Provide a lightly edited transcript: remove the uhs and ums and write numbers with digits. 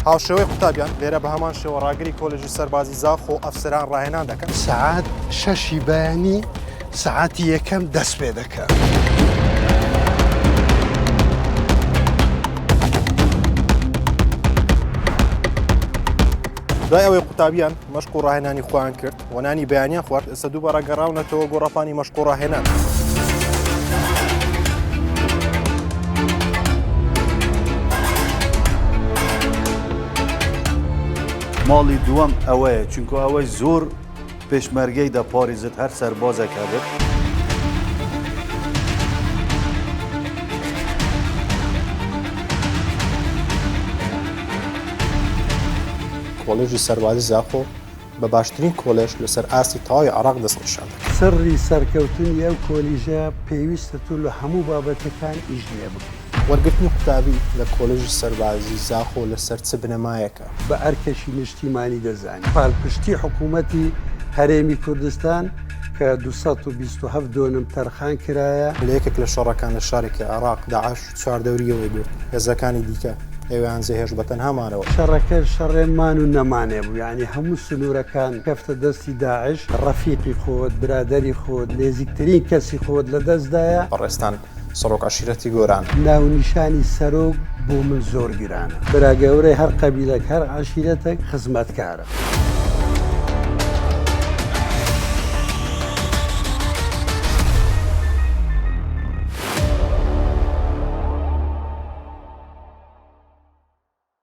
هاوشێوەی قوتابیان لێرە بە هەمان شێوە ڕاگری کۆلێژی سەربازی زاخ و ئەفسەران ڕاهێنان دەکەن. سعات شەشی بەیانی سعاتی یەکەم دەست پێ دەکات. دوای ئەوەی قوتابیان مەشق و ڕاهێنانی خۆیان کرد و نانی بەیانیان خوارد، ئێستا دووبارە گەڕاونەتەوە گۆڕەپانی مەشق و ڕاهێنان. ماڵی دووەم ئەوەیە چونکە ئەوەی زۆر پێشمەرگەی دەپارێزێت هەر سەربازێکە بێت. کۆلێژی سەربازی زاخۆ بە باشترین کۆلێژ لەسەر ئاستی تەواوی عێراق دەستنیشان دەکات. سڕی سەرکەوتنی ئەو کۆلیژە پێویستە تو لە هەموو بابەتەکان ئیش لێ بکەیت. وەرگرتنی قوتابی لە کۆلێژی سەربازی زاخۆ لەسەر چ بنەمایەکە؟ بە ئەرکەشی نیشتیمانی دەزانێت. پاڵپشتی حکوومەتی هەرێمی کوردستان کە 227 دۆنم تەرخان کرایە لە یەکێک لە شەڕەکان لە شارێکی عێراق داعش چواردەوریەوەی گرت، هێزەکانی دیکە ئێوەیان جێهێش بە تەنهامانەوە. شەڕەکە شەڕێمان و نەمانێ بوو، یعنی هەموو سنوورەکان کەفتە دەستی داعش، ڕەفیقی خۆت، برادەری خۆت، نێزیکترین کەسی خۆت لە دەستدایە. بەڕێستان سەرۆک عەشیرەتی گۆران. ناونیشانی سەرۆک بۆ من زۆر گرانە. برا گەورەی هەر قەبیلەک هەر عەشیرەتێک خزمەتکارە.